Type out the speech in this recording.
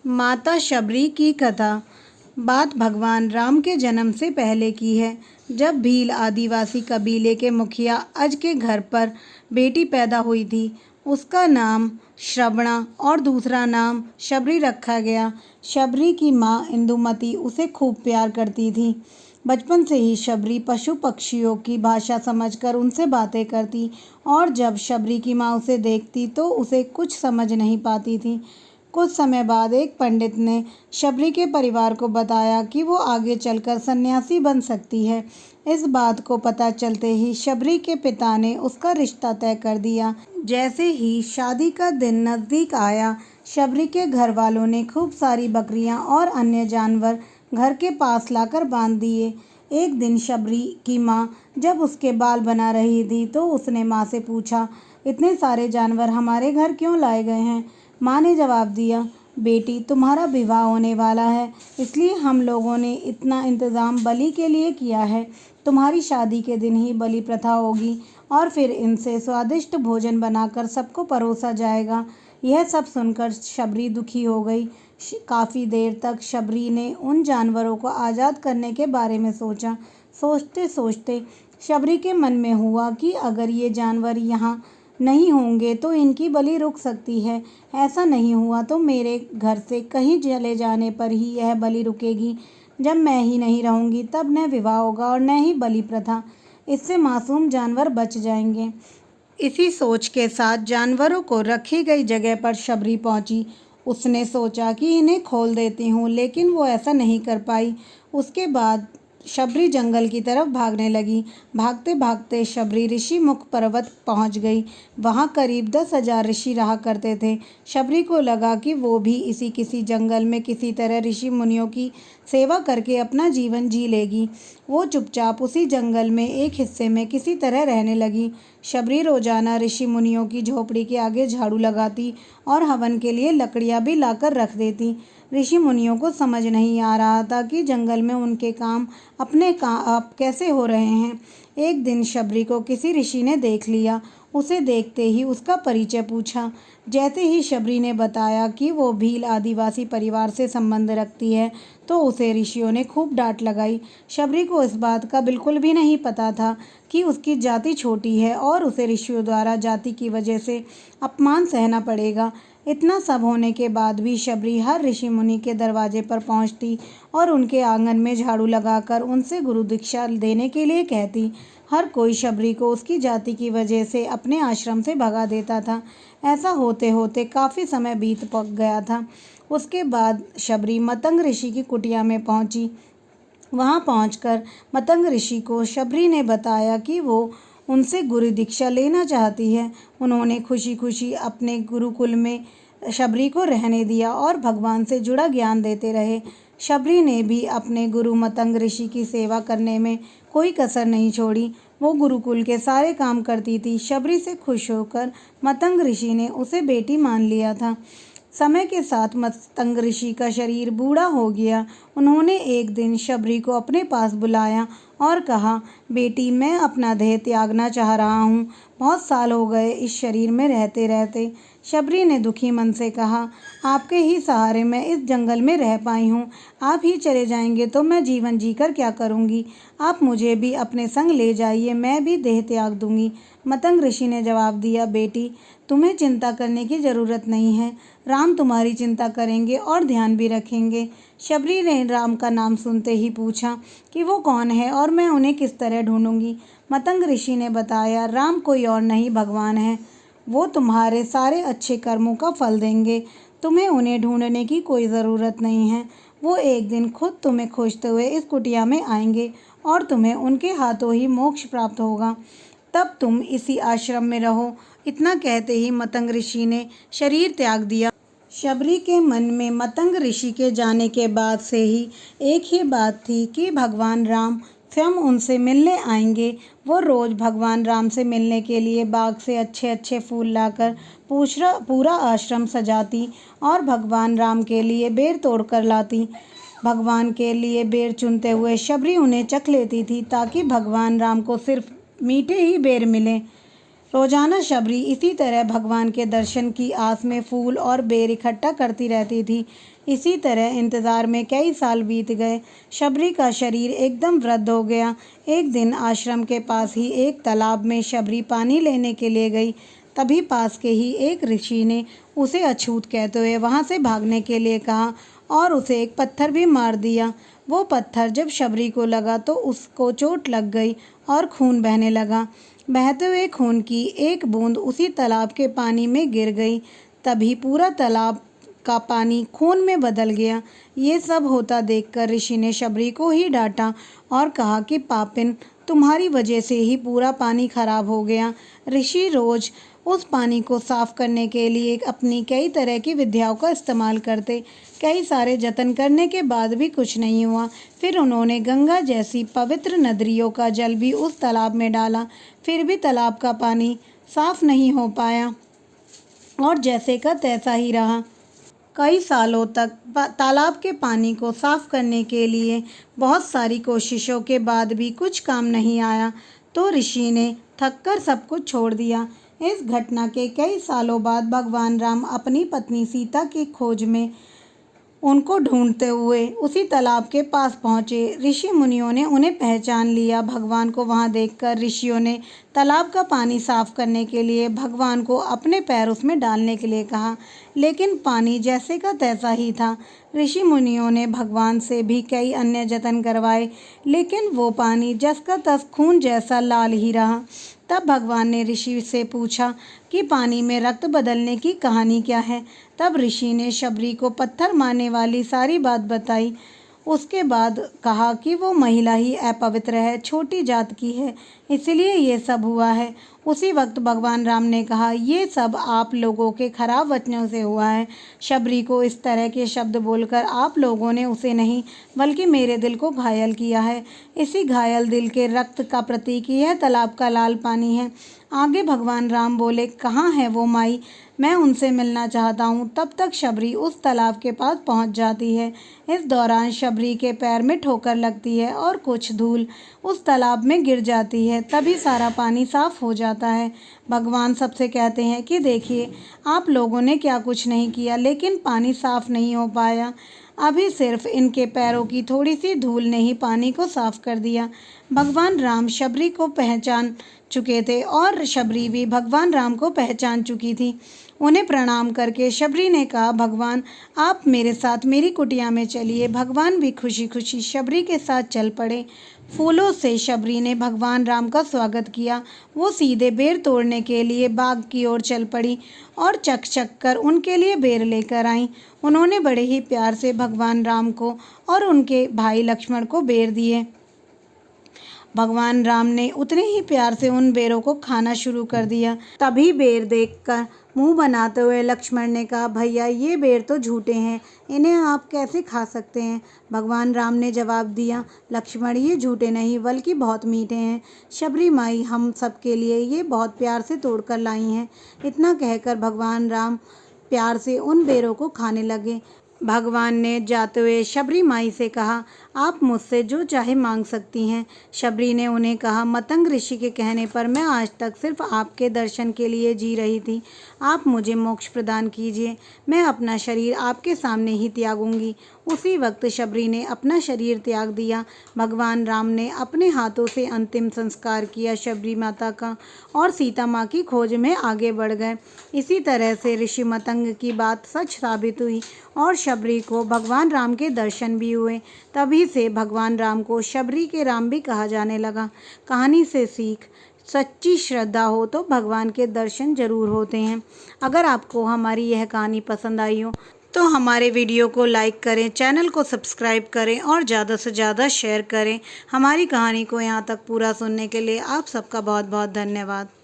माता शबरी की कथा। बात भगवान राम के जन्म से पहले की है, जब भील आदिवासी कबीले के मुखिया अज के घर पर बेटी पैदा हुई थी। उसका नाम श्रवणा और दूसरा नाम शबरी रखा गया। शबरी की माँ इंदुमती उसे खूब प्यार करती थी। बचपन से ही शबरी पशु पक्षियों की भाषा समझकर उनसे बातें करती, और जब शबरी की माँ उसे देखती तो उसे कुछ समझ नहीं पाती थी। कुछ समय बाद एक पंडित ने शबरी के परिवार को बताया कि वो आगे चलकर सन्यासी बन सकती है। इस बात को पता चलते ही शबरी के पिता ने उसका रिश्ता तय कर दिया। जैसे ही शादी का दिन नज़दीक आया, शबरी के घर वालों ने खूब सारी बकरियां और अन्य जानवर घर के पास लाकर बांध दिए। एक दिन शबरी की माँ जब उसके बाल बना रही थी तो उसने माँ से पूछा, इतने सारे जानवर हमारे घर क्यों लाए गए हैं? माँ ने जवाब दिया, बेटी तुम्हारा विवाह होने वाला है, इसलिए हम लोगों ने इतना इंतज़ाम बलि के लिए किया है। तुम्हारी शादी के दिन ही बलि प्रथा होगी और फिर इनसे स्वादिष्ट भोजन बनाकर सबको परोसा जाएगा। यह सब सुनकर शबरी दुखी हो गई। काफ़ी देर तक शबरी ने उन जानवरों को आज़ाद करने के बारे में सोचा। सोचते सोचते शबरी के मन में हुआ कि अगर ये जानवर यहाँ नहीं होंगे तो इनकी बलि रुक सकती है। ऐसा नहीं हुआ तो मेरे घर से कहीं चले जाने पर ही यह बलि रुकेगी। जब मैं ही नहीं रहूँगी तब न विवाह होगा और न ही बलि प्रथा। इससे मासूम जानवर बच जाएंगे। इसी सोच के साथ जानवरों को रखी गई जगह पर शबरी पहुंची। उसने सोचा कि इन्हें खोल देती हूँ, लेकिन वो ऐसा नहीं कर पाई। उसके बाद शबरी जंगल की तरफ भागने लगी। भागते भागते शबरी ऋषि मुख पर्वत पहुंच गई। वहां करीब 10,000 ऋषि रहा करते थे। शबरी को लगा कि वो भी इसी किसी जंगल में किसी तरह ऋषि मुनियों की सेवा करके अपना जीवन जी लेगी। वो चुपचाप उसी जंगल में एक हिस्से में किसी तरह रहने लगी। शबरी रोजाना ऋषि मुनियों की झोपड़ी के आगे झाड़ू लगाती और हवन के लिए लकड़ियाँ भी लाकर रख देती। ऋषि मुनियों को समझ नहीं आ रहा था कि जंगल में उनके काम अपने आप कैसे हो रहे हैं। एक दिन शबरी को किसी ऋषि ने देख लिया। उसे देखते ही उसका परिचय पूछा। जैसे ही शबरी ने बताया कि वो भील आदिवासी परिवार से संबंध रखती है तो उसे ऋषियों ने खूब डांट लगाई। शबरी को इस बात का बिल्कुल भी नहीं पता था कि उसकी जाति छोटी है और उसे ऋषियों द्वारा जाति की वजह से अपमान सहना पड़ेगा। इतना सब होने के बाद भी शबरी हर ऋषि मुनि के दरवाजे पर पहुंचती और उनके आंगन में झाड़ू लगाकर उनसे गुरु दीक्षा देने के लिए कहती। हर कोई शबरी को उसकी जाति की वजह से अपने आश्रम से भगा देता था। ऐसा होते होते काफ़ी समय बीत गया था। उसके बाद शबरी मतंग ऋषि की कुटिया में पहुंची। वहां पहुंचकर मतंग ऋषि को शबरी ने बताया कि वो उनसे गुरु दीक्षा लेना चाहती है। उन्होंने खुशी खुशी अपने गुरुकुल में शबरी को रहने दिया और भगवान से जुड़ा ज्ञान देते रहे। शबरी ने भी अपने गुरु मतंग ऋषि की सेवा करने में कोई कसर नहीं छोड़ी। वो गुरुकुल के सारे काम करती थी। शबरी से खुश होकर मतंग ऋषि ने उसे बेटी मान लिया था। समय के साथ मतंग ऋषि का शरीर बूढ़ा हो गया। उन्होंने एक दिन शबरी को अपने पास बुलाया और कहा, बेटी मैं अपना देह त्यागना चाह रहा हूँ। बहुत साल हो गए इस शरीर में रहते रहते। शबरी ने दुखी मन से कहा, आपके ही सहारे मैं इस जंगल में रह पाई हूँ। आप ही चले जाएंगे तो मैं जीवन जीकर क्या करूँगी? आप मुझे भी अपने संग ले जाइए, मैं भी देह त्याग दूँगी। मतंग ऋषि ने जवाब दिया, बेटी तुम्हें चिंता करने की ज़रूरत नहीं है। राम तुम्हारी चिंता करेंगे और ध्यान भी रखेंगे। शबरी ने राम का नाम सुनते ही पूछा कि वो कौन है और मैं उन्हें किस तरह ढूंढूंगी। मतंग ऋषि ने बताया, राम कोई और नहीं भगवान है। वो तुम्हारे सारे अच्छे कर्मों का फल देंगे। तुम्हें उन्हें ढूंढने की कोई ज़रूरत नहीं है। वो एक दिन खुद तुम्हें खोजते हुए इस कुटिया में आएंगे और तुम्हें उनके हाथों ही मोक्ष प्राप्त होगा। तब तुम इसी आश्रम में रहो। इतना कहते ही मतंग ऋषि ने शरीर त्याग दिया। शबरी के मन में मतंग ऋषि के जाने के बाद से ही एक ही बात थी कि भगवान राम स्वयं उनसे मिलने आएंगे। वो रोज़ भगवान राम से मिलने के लिए बाग से अच्छे अच्छे फूल लाकर पूरा आश्रम सजाती और भगवान राम के लिए बेर तोड़ कर लाती। भगवान के लिए बेर चुनते हुए शबरी उन्हें चख लेती थी ताकि भगवान राम को सिर्फ मीठे ही बेर मिलें। रोजाना शबरी इसी तरह भगवान के दर्शन की आस में फूल और बेर इकट्ठा करती रहती थी। इसी तरह इंतज़ार में कई साल बीत गए। शबरी का शरीर एकदम वृद्ध हो गया। एक दिन आश्रम के पास ही एक तालाब में शबरी पानी लेने के लिए गई। तभी पास के ही एक ऋषि ने उसे अछूत कहते हुए वहाँ से भागने के लिए कहा और उसे एक पत्थर भी मार दिया। वो पत्थर जब शबरी को लगा तो उसको चोट लग गई और खून बहने लगा। बहते हुए खून की एक बूंद उसी तालाब के पानी में गिर गई। तभी पूरा तालाब का पानी खून में बदल गया। ये सब होता देखकर ऋषि ने शबरी को ही डांटा और कहा कि पापिन, तुम्हारी वजह से ही पूरा पानी खराब हो गया। ऋषि रोज उस पानी को साफ करने के लिए अपनी कई तरह की विद्याओं का इस्तेमाल करते। कई सारे जतन करने के बाद भी कुछ नहीं हुआ। फिर उन्होंने गंगा जैसी पवित्र नदियों का जल भी उस तालाब में डाला, फिर भी तालाब का पानी साफ नहीं हो पाया और जैसे का तैसा ही रहा। कई सालों तक तालाब के पानी को साफ करने के लिए बहुत सारी कोशिशों के बाद भी कुछ काम नहीं आया तो ऋषि ने थककर सब कुछ छोड़ दिया। इस घटना के कई सालों बाद भगवान राम अपनी पत्नी सीता की खोज में उनको ढूंढते हुए उसी तालाब के पास पहुँचे। ऋषि मुनियों ने उन्हें पहचान लिया। भगवान को वहाँ देखकर ऋषियों ने तालाब का पानी साफ करने के लिए भगवान को अपने पैर उसमें डालने के लिए कहा, लेकिन पानी जैसे का तैसा ही था। ऋषि मुनियों ने भगवान से भी कई अन्य जतन करवाए, लेकिन वो पानी जस का तस खून जैसा लाल ही रहा। तब भगवान ने ऋषि से पूछा कि पानी में रक्त बदलने की कहानी क्या है। तब ऋषि ने शबरी को पत्थर मारने वाली सारी बात बताई। उसके बाद कहा कि वो महिला ही अपवित्र है, छोटी जात की है, इसलिए ये सब हुआ है। उसी वक्त भगवान राम ने कहा, ये सब आप लोगों के खराब वचनों से हुआ है। शबरी को इस तरह के शब्द बोलकर आप लोगों ने उसे नहीं बल्कि मेरे दिल को घायल किया है। इसी घायल दिल के रक्त का प्रतीक यह तालाब का लाल पानी है। आगे भगवान राम बोले, कहाँ है वो माई, मैं उनसे मिलना चाहता हूँ। तब तक शबरी उस तालाब के पास पहुँच जाती है। इस दौरान शबरी के पैर में ठोकर लगती है और कुछ धूल उस तालाब में गिर जाती है। तभी सारा पानी साफ हो जाता है। भगवान सबसे कहते हैं कि देखिए, आप लोगों ने क्या कुछ नहीं किया, लेकिन पानी साफ नहीं हो पाया। अभी सिर्फ इनके पैरों की थोड़ी सी धूल ने ही पानी को साफ कर दिया। भगवान राम शबरी को पहचान चुके थे और शबरी भी भगवान राम को पहचान चुकी थी। उन्हें प्रणाम करके शबरी ने कहा, भगवान आप मेरे साथ मेरी कुटिया में चलिए। भगवान भी खुशी खुशी शबरी के साथ चल पड़े। फूलों से शबरी ने भगवान राम का स्वागत किया। वो सीधे बेर तोड़ने के लिए बाग की ओर चल पड़ी और चक चक कर उनके लिए बेर लेकर आईं। उन्होंने बड़े ही प्यार से भगवान राम को और उनके भाई लक्ष्मण को बेर दिए। भगवान राम ने उतने ही प्यार से उन बेरों को खाना शुरू कर दिया। तभी बेर देखकर मुंह बनाते हुए लक्ष्मण ने कहा, भैया ये बेर तो झूठे हैं, इन्हें आप कैसे खा सकते हैं। भगवान राम ने जवाब दिया, लक्ष्मण ये झूठे नहीं बल्कि बहुत मीठे हैं। शबरी माई हम सब के लिए ये बहुत प्यार से तोड़कर लाई हैं। इतना कहकर भगवान राम प्यार से उन बेरों को खाने लगे। भगवान ने जाते हुए शबरी माई से कहा, आप मुझसे जो चाहे मांग सकती हैं। शबरी ने उन्हें कहा, मतंग ऋषि के कहने पर मैं आज तक सिर्फ आपके दर्शन के लिए जी रही थी। आप मुझे मोक्ष प्रदान कीजिए, मैं अपना शरीर आपके सामने ही त्यागूंगी। उसी वक्त शबरी ने अपना शरीर त्याग दिया। भगवान राम ने अपने हाथों से अंतिम संस्कार किया शबरी माता का और सीता माँ की खोज में आगे बढ़ गए। इसी तरह से ऋषि मतंग की बात सच साबित हुई और शबरी को भगवान राम के दर्शन भी हुए। तभी से भगवान राम को शबरी के राम भी कहा जाने लगा। कहानी से सीख, सच्ची श्रद्धा हो तो भगवान के दर्शन जरूर होते हैं। अगर आपको हमारी यह कहानी पसंद आई हो तो हमारे वीडियो को लाइक करें, चैनल को सब्सक्राइब करें और ज़्यादा से ज़्यादा शेयर करें। हमारी कहानी को यहाँ तक पूरा सुनने के लिए आप सबका बहुत बहुत धन्यवाद।